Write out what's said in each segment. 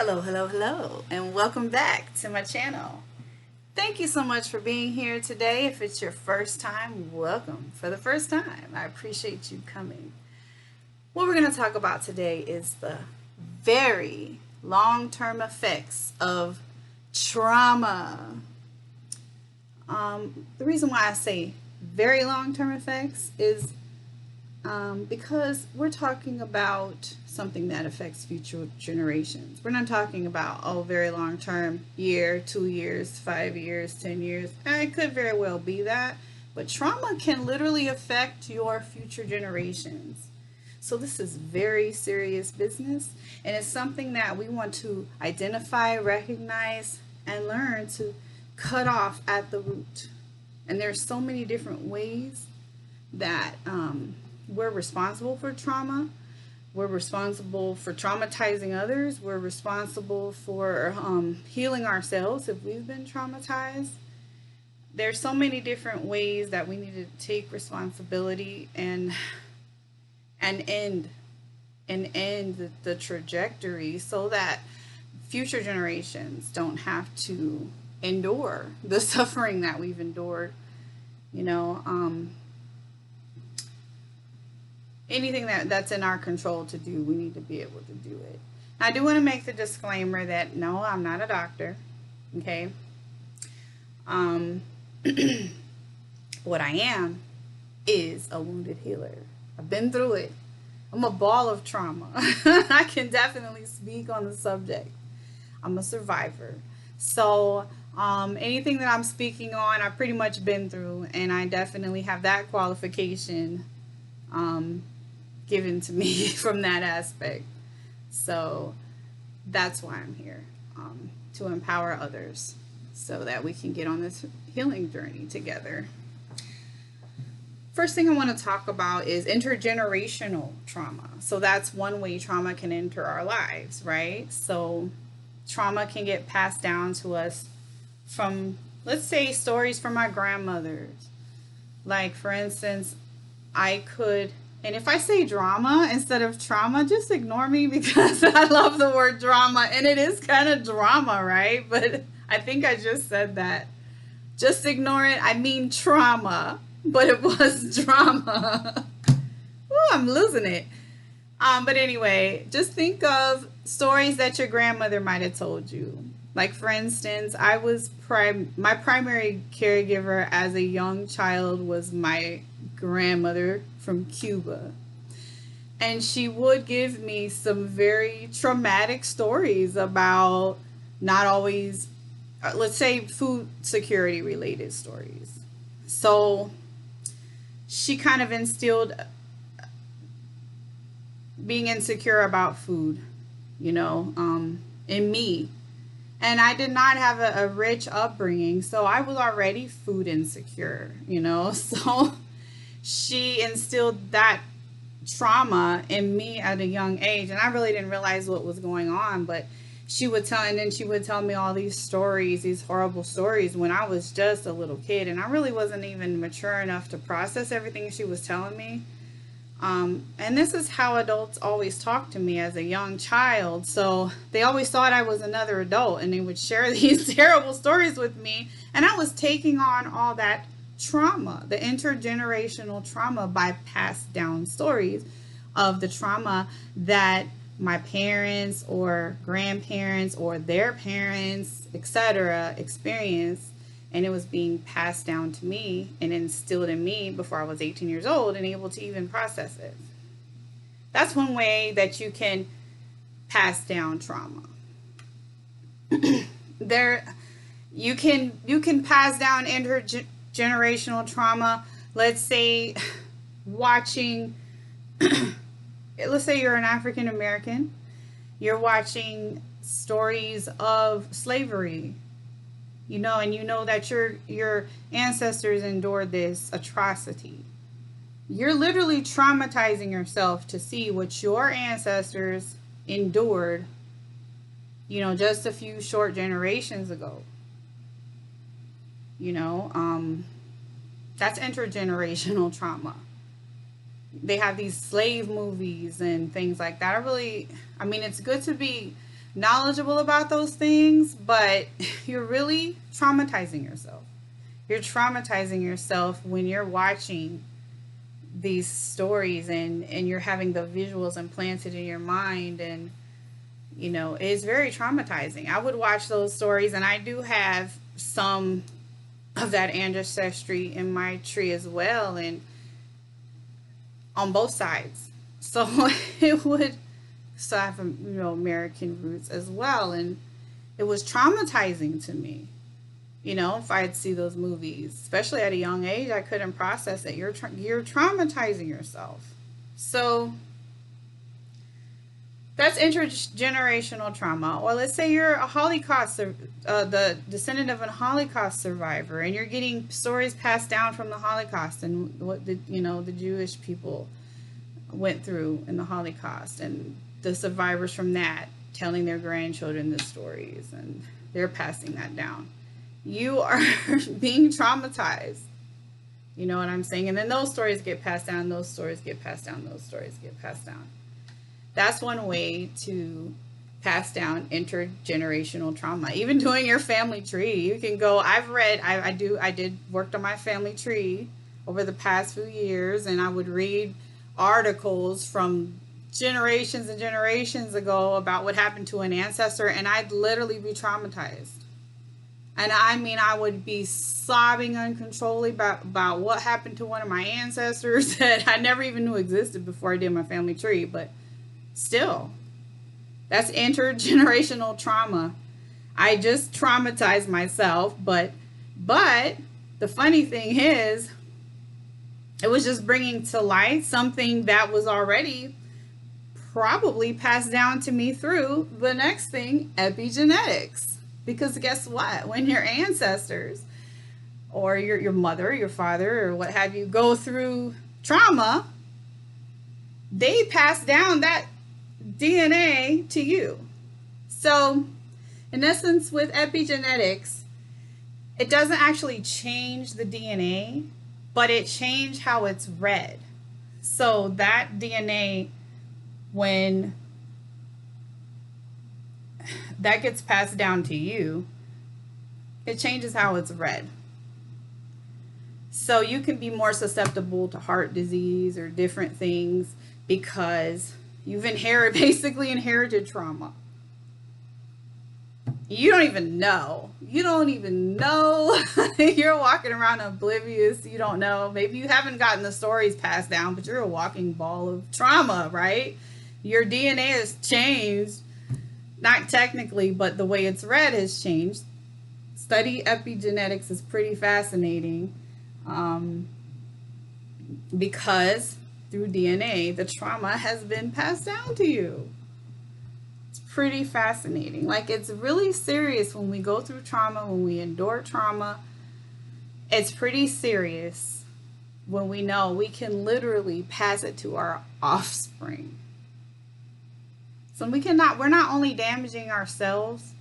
Hello, hello, hello, and welcome back to my channel. Thank you so much for being here today. If it's your first time, welcome for the first time. I appreciate you coming. What we're going to talk about today is the very long-term effects of trauma. The reason why I say very long-term effects is because we're talking about something that affects future generations. We're not talking about, oh, very long term, year, 2 years, 5 years, 10 years. It could very well be that, but trauma can literally affect your future generations. So this is very serious business, and it's something that we want to identify, recognize, and learn to cut off at the root. And there's so many different ways that we're responsible for trauma. We're responsible for traumatizing others. We're responsible for healing ourselves if we've been traumatized. There's so many different ways that we need to take responsibility and end the trajectory so that future generations don't have to endure the suffering that we've endured. You know, anything that's in our control to do, we need to be able to do it. I do want to make the disclaimer that no, I'm not a doctor. Okay. What I am is a wounded healer. I've been through it. I'm a ball of trauma. I can definitely speak on the subject. I'm a survivor. So anything that I'm speaking on, I've pretty much been through, and I definitely have that qualification given to me from that aspect. So that's why I'm here, to empower others so that we can get on this healing journey together. First thing I want to talk about is intergenerational trauma. So that's one way trauma can enter our lives, right? So trauma can get passed down to us from, let's say, stories from our grandmothers. Like, for instance, and if I say drama instead of trauma, just ignore me because I love the word drama, and it is kind of drama, right? But I think I just said that. Just ignore it. I mean trauma, but it was drama. Ooh, I'm losing it. But anyway, just think of stories that your grandmother might have told you. Like, for instance, my primary caregiver as a young child was my grandmother from Cuba. And she would give me some very traumatic stories about not always, let's say, food security related stories. So she kind of instilled being insecure about food, in me. And I did not have a rich upbringing, so I was already food insecure, So she instilled that trauma in me at a young age, and I really didn't realize what was going on, but she would tell me all these stories, these horrible stories when I was just a little kid, and I really wasn't even mature enough to process everything she was telling me. And this is how adults always talk to me as a young child. So they always thought I was another adult, and they would share these terrible stories with me. And I was taking on all that trauma, the intergenerational trauma, by passed down stories of the trauma that my parents or grandparents or their parents, etc., experienced. And it was being passed down to me and instilled in me before I was 18 years old and able to even process it. That's one way that you can pass down trauma. You can pass down intergenerational trauma. Let's say watching, let's say you're an African American, you're watching stories of slavery, and you know that your ancestors endured this atrocity. You're literally traumatizing yourself to see what your ancestors endured, just a few short generations ago. That's intergenerational trauma. They have these slave movies and things like that. It's good to be knowledgeable about those things, but you're really traumatizing yourself. You're traumatizing yourself when you're watching these stories, and you're having the visuals implanted in your mind, and it's very traumatizing. I would watch those stories, and I do have some of that ancestry in my tree as well, and on both sides. So it would, so I have American roots as well, and it was traumatizing to me. If I'd see those movies, especially at a young age, I couldn't process it. You're traumatizing yourself. So that's intergenerational trauma. Or let's say you're a the descendant of a Holocaust survivor, and you're getting stories passed down from the Holocaust and what the Jewish people went through in the Holocaust, and the survivors from that telling their grandchildren the stories, and they're passing that down. You are being traumatized. You know what I'm saying? And then those stories get passed down, those stories get passed down, those stories get passed down. That's one way to pass down intergenerational trauma. Even doing your family tree, you can go. I did worked on my family tree over the past few years, and I would read articles from generations and generations ago about what happened to an ancestor, and I'd literally be traumatized. And I mean, I would be sobbing uncontrollably about what happened to one of my ancestors that I never even knew existed before I did my family tree. But still, that's intergenerational trauma. I just traumatized myself, but the funny thing is, it was just bringing to light something that was already probably passed down to me through the next thing, epigenetics. Because guess what? When your ancestors or your mother, your father, or what have you go through trauma, they pass down that DNA to you. So, in essence, with epigenetics, it doesn't actually change the DNA, but it changed how it's read. So that DNA, when that gets passed down to you, it changes how it's read. So you can be more susceptible to heart disease or different things because you've basically inherited trauma. You don't even know. You're walking around oblivious. You don't know. Maybe you haven't gotten the stories passed down, but you're a walking ball of trauma, right? Your DNA has changed. Not technically, but the way it's read has changed. Study epigenetics is pretty fascinating because through DNA, the trauma has been passed down to you. It's pretty fascinating. Like, it's really serious when we go through trauma, when we endure trauma. It's pretty serious when we know we can literally pass it to our offspring. So we're not only damaging ourselves,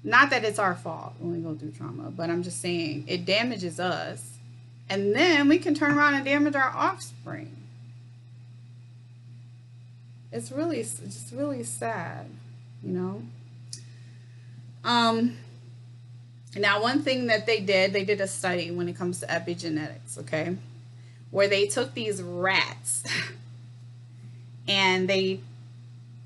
not that it's our fault when we go through trauma, but I'm just saying it damages us. And then we can turn around and damage our offspring. It's just really sad, Now, one thing that they did a study when it comes to epigenetics, okay, where they took these rats and they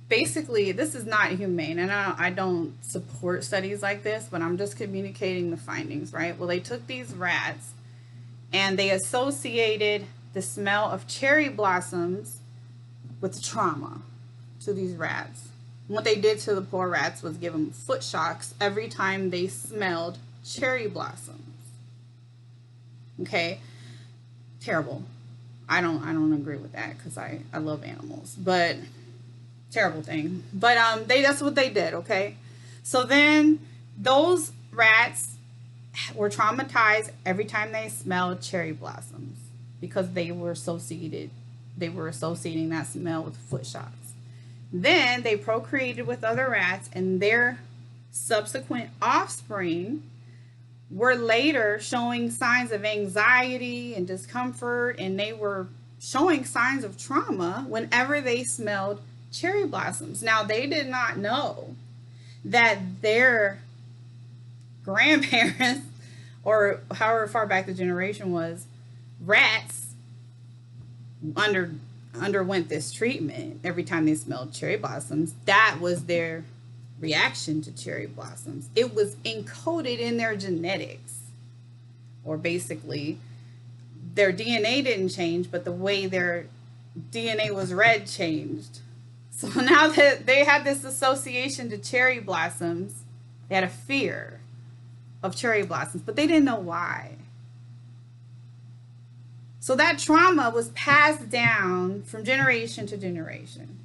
basically, this is not humane, and I don't support studies like this, but I'm just communicating the findings, right? Well, they took these rats and they associated the smell of cherry blossoms with trauma to these rats. What they did to the poor rats was give them foot shocks every time they smelled cherry blossoms. Okay, terrible. I don't agree with that because I love animals, but terrible thing. But that's what they did. Okay, so then those rats were traumatized every time they smelled cherry blossoms because they were associating that smell with foot shocks. Then they procreated with other rats, and their subsequent offspring were later showing signs of anxiety and discomfort, and they were showing signs of trauma whenever they smelled cherry blossoms. Now, they did not know that their grandparents, or however far back the generation was, rats under underwent this treatment every time they smelled cherry blossoms. That was their reaction to cherry blossoms. It was encoded in their genetics, or basically their DNA didn't change, but the way their DNA was read changed. So now that they had this association to cherry blossoms, they had a fear of cherry blossoms, but they didn't know why. So that trauma was passed down from generation to generation.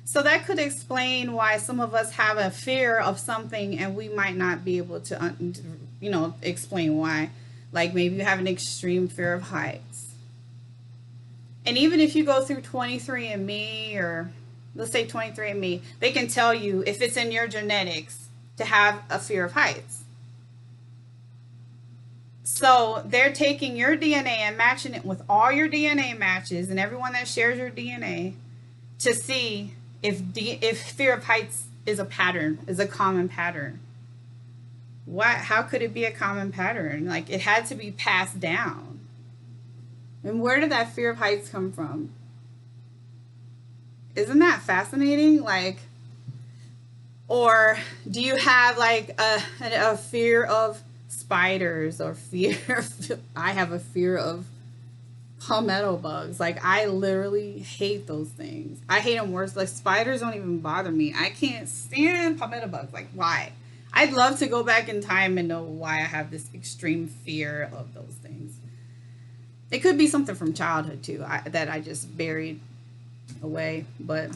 So that could explain why some of us have a fear of something and we might not be able to, explain why. Like maybe you have an extreme fear of heights. And even if you go through 23andMe, or let's say 23andMe, they can tell you if it's in your genetics to have a fear of heights. So they're taking your DNA and matching it with all your DNA matches and everyone that shares your DNA to see if fear of heights is a pattern, is a common pattern. How could it be a common pattern? Like, it had to be passed down. And where did that fear of heights come from? Isn't that fascinating? Like, or do you have like a fear of spiders, or I have a fear of palmetto bugs. Like, I literally hate those things. I hate them worse. Like, spiders don't even bother me. I can't stand palmetto bugs. Like, why? I'd love to go back in time and know why I have this extreme fear of those things. It could be something from childhood too, that I just buried away. But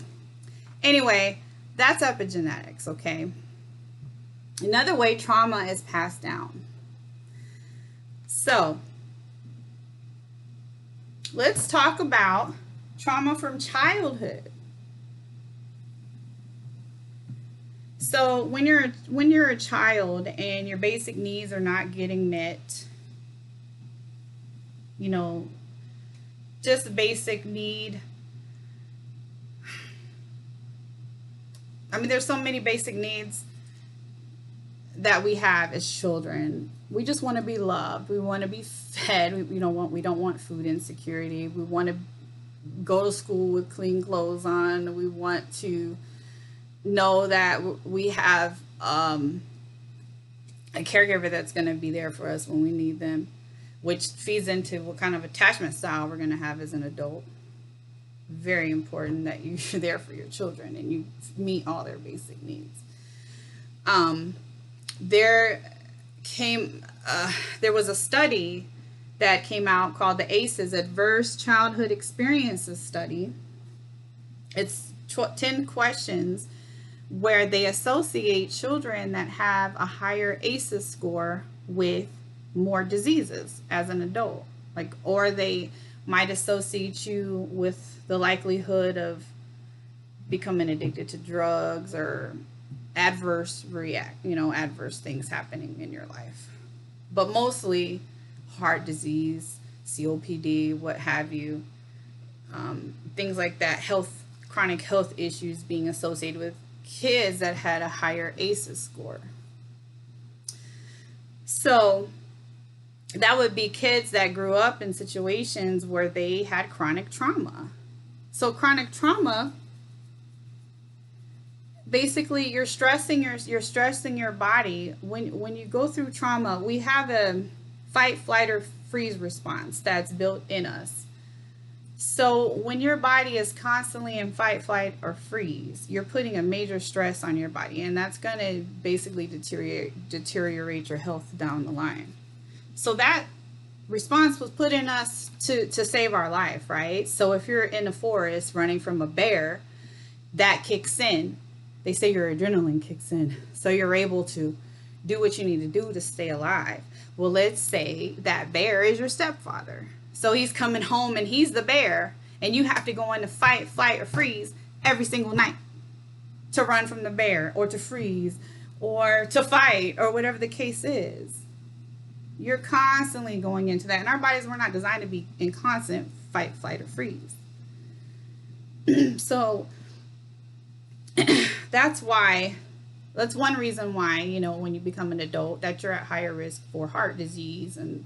anyway, that's epigenetics, okay? Another way trauma is passed down. So let's talk about trauma from childhood. So when you're a child and your basic needs are not getting met, just a basic need. I mean, there's so many basic needs that we have as children. We just want to be loved. We want to be fed. We don't want food insecurity. We want to go to school with clean clothes on. We want to know that we have a caregiver that's going to be there for us when we need them, which feeds into what kind of attachment style we're going to have as an adult. Very important that you're there for your children and you meet all their basic needs. There was a study that came out called the ACEs, Adverse Childhood Experiences Study. It's 10 questions where they associate children that have a higher ACEs score with more diseases as an adult. Or they might associate you with the likelihood of becoming addicted to drugs, or adverse things happening in your life. But mostly heart disease, COPD, what have you, things like that, chronic health issues being associated with kids that had a higher ACEs score. So that would be kids that grew up in situations where they had chronic trauma. So chronic trauma, basically you're stressing your body. When you go through trauma, we have a fight, flight, or freeze response that's built in us. So when your body is constantly in fight, flight, or freeze, you're putting a major stress on your body, and that's going to basically deteriorate your health down the line. So that response was put in us to save our life, right? So if you're in a forest running from a bear, that kicks in. They say your adrenaline kicks in, so you're able to do what you need to do to stay alive. Well, let's say that bear is your stepfather. So he's coming home and he's the bear, and you have to go into fight, flight, or freeze every single night to run from the bear, or to freeze, or to fight, or whatever the case is. You're constantly going into that, and our bodies were not designed to be in constant fight, flight, or freeze. So that's why That's one reason why, when you become an adult, that you're at higher risk for heart disease and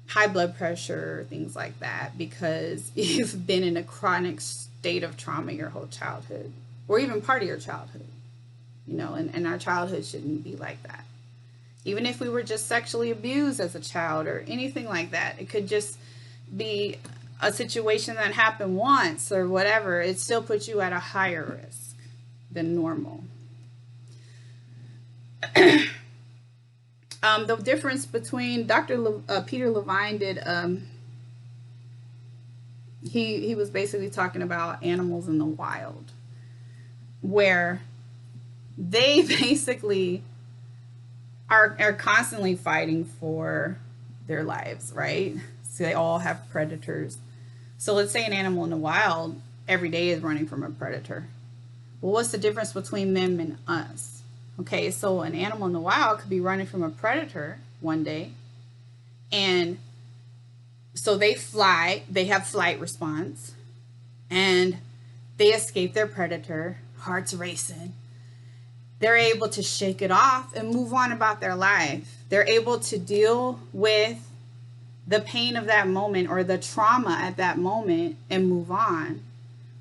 high blood pressure, things like that, because you've been in a chronic state of trauma your whole childhood, or even part of your childhood, and our childhood shouldn't be like that. Even if we were just sexually abused as a child or anything like that, it could just be a situation that happened once or whatever. It still puts you at a higher risk than normal. The difference between Peter Levine did, he was basically talking about animals in the wild, where they basically are constantly fighting for their lives, right? So they all have predators. So let's say an animal in the wild every day is running from a predator. Well, what's the difference between them and us? Okay, so an animal in the wild could be running from a predator one day, and so they have flight response, and they escape their predator, hearts racing. They're able to shake it off and move on about their life. They're able to deal with the pain of that moment or the trauma at that moment and move on.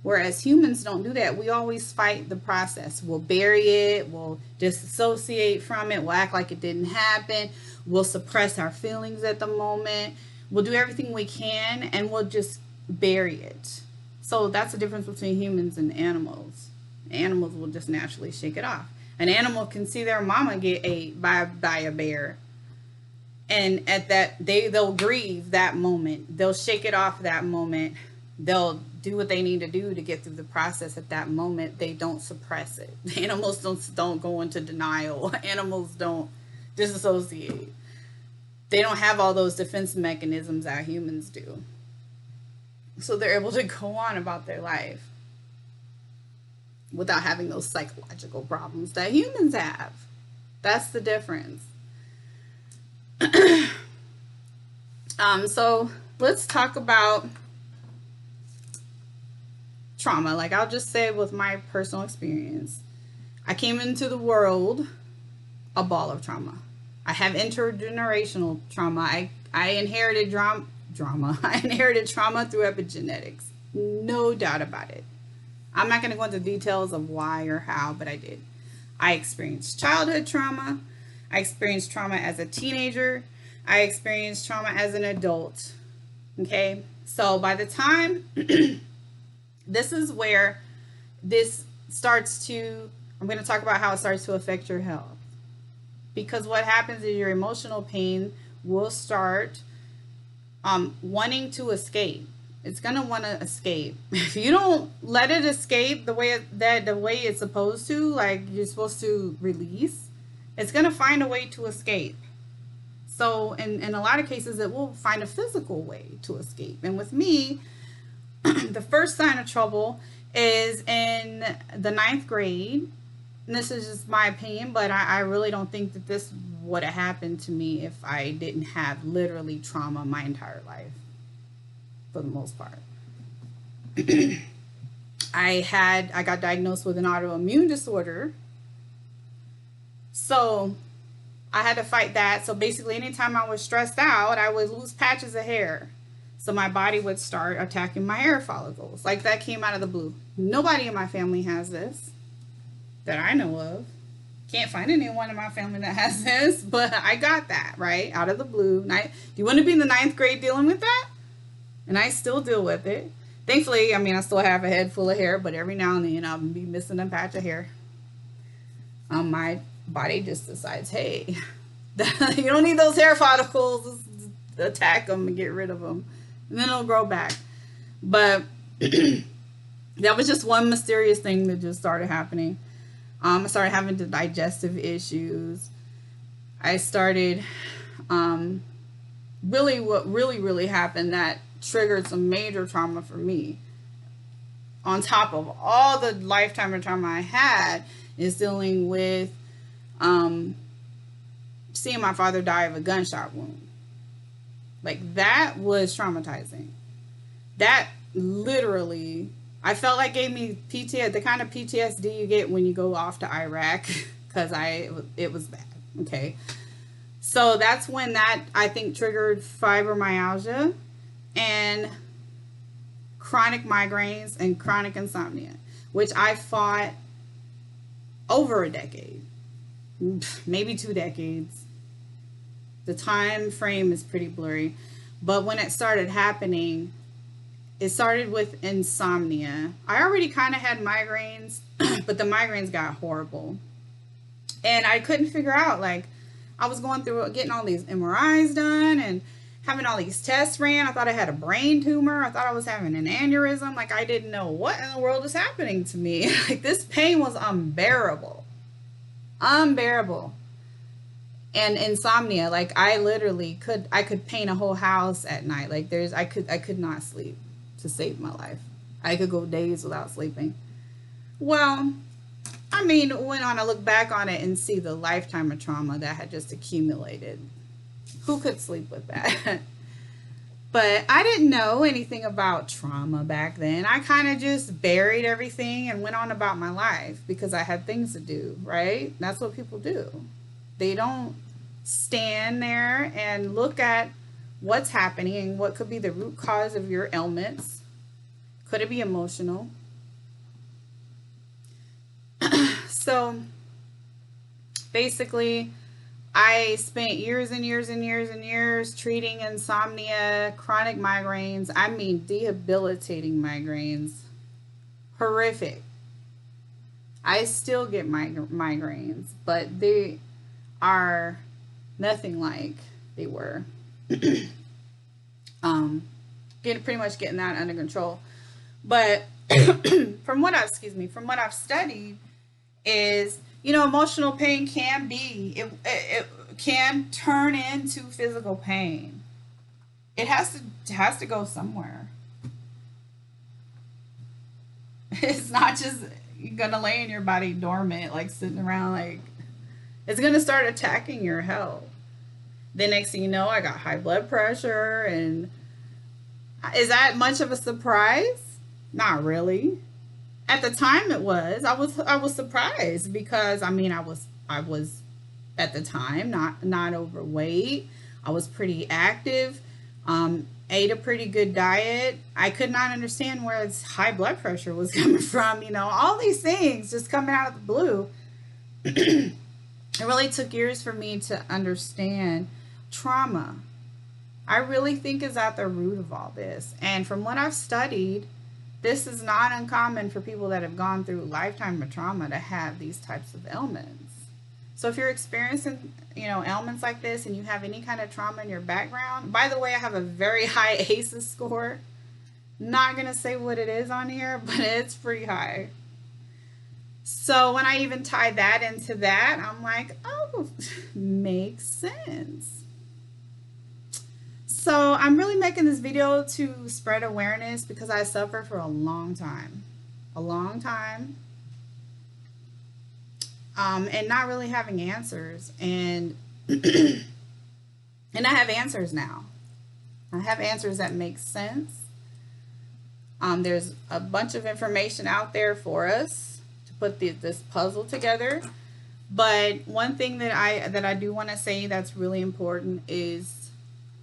Whereas humans don't do that. We always fight the process. We'll bury it. We'll disassociate from it. We'll act like it didn't happen. We'll suppress our feelings at the moment. We'll do everything we can and we'll just bury it. So that's the difference between humans and animals. Animals will just naturally shake it off. An animal can see their mama get ate by a bear, and at that they'll grieve that moment. They'll shake it off that moment. They'll do what they need to do to get through the process at that moment. They don't suppress it. Animals don't go into denial. Animals don't disassociate. They don't have all those defense mechanisms that humans do. So they're able to go on about their life without having those psychological problems that humans have. That's the difference. So let's talk about trauma. Like, I'll just say with my personal experience, I came into the world a ball of trauma. I have intergenerational trauma. I inherited drama. I inherited trauma through epigenetics. No doubt about it. I'm not going to go into details of why or how, but I did. I experienced childhood trauma. I experienced trauma as a teenager. I experienced trauma as an adult. Okay? So by the time, this is where this starts to, I'm going to talk about how it starts to affect your health. Because what happens is your emotional pain will start wanting to escape. It's gonna want to escape. If you don't let it escape the way it's supposed to, like you're supposed to release, it's gonna find a way to escape. So in a lot of cases, it will find a physical way to escape. And with me, the first sign of trouble is in the 9th grade. And this is just my opinion, but I really don't think that this would have happened to me if I didn't have literally trauma my entire life. For the most part. I got diagnosed with an autoimmune disorder. So I had to fight that. So basically anytime I was stressed out, I would lose patches of hair. So my body would start attacking my hair follicles. Like, that came out of the blue. Nobody in my family has this that I know of. Can't find anyone in my family that has this, but I got that, right? Out of the blue. Do you want to be in the 9th grade dealing with that? And I still deal with it. Thankfully, I still have a head full of hair, but every now and then I'll be missing a patch of hair. My body just decides, hey, you don't need those hair follicles. Just attack them and get rid of them. And then it'll grow back. But that was just one mysterious thing that just started happening. I started having the digestive issues. I started, what really happened that triggered some major trauma for me, on top of all the lifetime of trauma I had, is dealing with seeing my father die of a gunshot wound. Like, that was traumatizing. That literally I felt like gave me PTSD, the kind of PTSD you get when you go off to Iraq, because it was bad. Okay, so that's when that I think triggered fibromyalgia and chronic migraines and chronic insomnia, which I fought over a decade, maybe 2 decades. The time frame is pretty blurry, but when it started happening, it started with insomnia. I already kind of had migraines, but the migraines got horrible. And I couldn't figure out, like, I was going through getting all these MRIs done and having all these tests ran. I thought I had a brain tumor. I thought I was having an aneurysm. Like, I didn't know what in the world is happening to me. Like, this pain was unbearable. Unbearable. And insomnia, like, I literally could paint a whole house at night. Like, I could not sleep to save my life. I could go days without sleeping. Well, I mean, when I look back on it and see the lifetime of trauma that had just accumulated, who could sleep with that? But I didn't know anything about trauma back then. I kind of just buried everything and went on about my life because I had things to do, right? That's what people do. They don't stand there and look at what's happening and what could be the root cause of your ailments. Could it be emotional? So basically, I spent years and years and years and years treating insomnia, chronic migraines. I mean, debilitating migraines. Horrific. I still get migraines, but they are nothing like they were. Getting pretty much getting that under control. But from what I've studied, is emotional pain can be it can turn into physical pain. It has to go somewhere. It's not just you're gonna lay in your body dormant, like sitting around. Like, it's gonna start attacking your health. The next thing you know, I got high blood pressure. And is that much of a surprise? Not really. At the time it was. I was surprised because I was at the time not overweight. I was pretty active. Ate a pretty good diet. I could not understand where its high blood pressure was coming from. All these things just coming out of the blue. It really took years for me to understand trauma. I really think is at the root of all this. And from what I've studied, this is not uncommon for people that have gone through a lifetime of trauma to have these types of ailments. So if you're experiencing, ailments like this and you have any kind of trauma in your background, by the way, I have a very high ACEs score. Not going to say what it is on here, but it's pretty high. So when I even tie that into that, I'm like, oh, makes sense. So I'm really making this video to spread awareness because I suffered for a long time. A long time. And not really having answers. And and I have answers now. I have answers that make sense. There's a bunch of information out there for us to put this puzzle together. But one thing that I do want to say that's really important is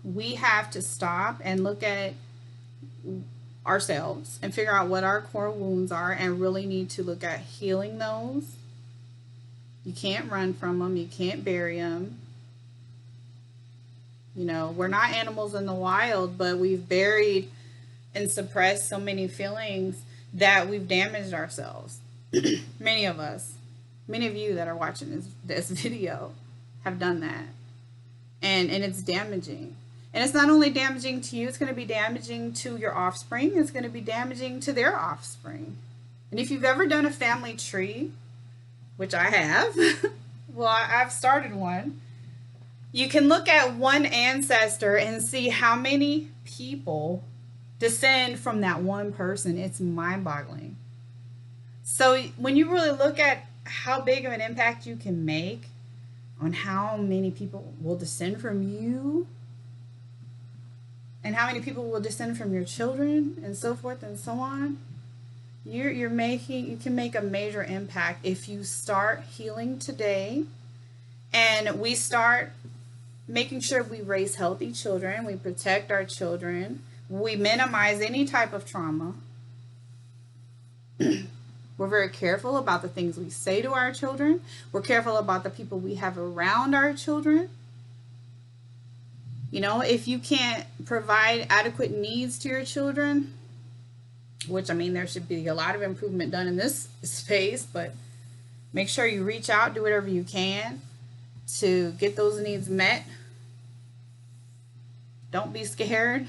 we have to stop and look at ourselves and figure out what our core wounds are and really need to look at healing those. You can't run from them. You can't bury them. We're not animals in the wild, but we've buried and suppressed so many feelings that we've damaged ourselves. Many of us, many of you that are watching this video have done that. And it's damaging. And it's not only damaging to you, it's going to be damaging to your offspring. It's going to be damaging to their offspring. And if you've ever done a family tree, which I have, well, I've started one, you can look at one ancestor and see how many people descend from that one person. It's mind-boggling. So when you really look at how big of an impact you can make on how many people will descend from you and how many people will descend from your children and so forth and so on, You can make a major impact if you start healing today, and we start making sure we raise healthy children, we protect our children, we minimize any type of trauma. We're very careful about the things we say to our children. We're careful about the people we have around our children. You know, if you can't provide adequate needs to your children, which I mean, there should be a lot of improvement done in this space, but make sure you reach out, do whatever you can to get those needs met. Don't be scared.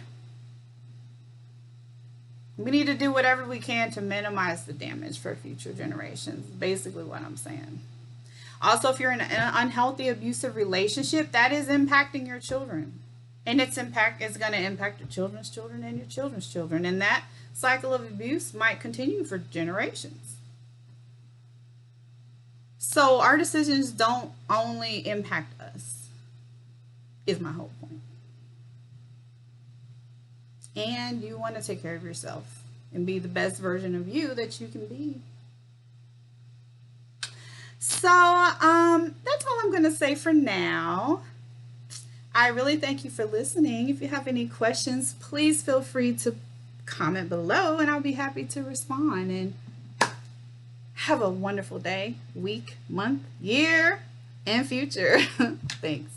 We need to do whatever we can to minimize the damage for future generations. Basically what I'm saying. Also, if you're in an unhealthy, abusive relationship, that is impacting your children. And its impact is going to impact your children's children and your children's children. And that cycle of abuse might continue for generations. So our decisions don't only impact us, is my whole point. And you want to take care of yourself and be the best version of you that you can be. So that's all I'm going to say for now. I really thank you for listening. If you have any questions, please feel free to comment below and I'll be happy to respond. And have a wonderful day, week, month, year, and future. Thanks.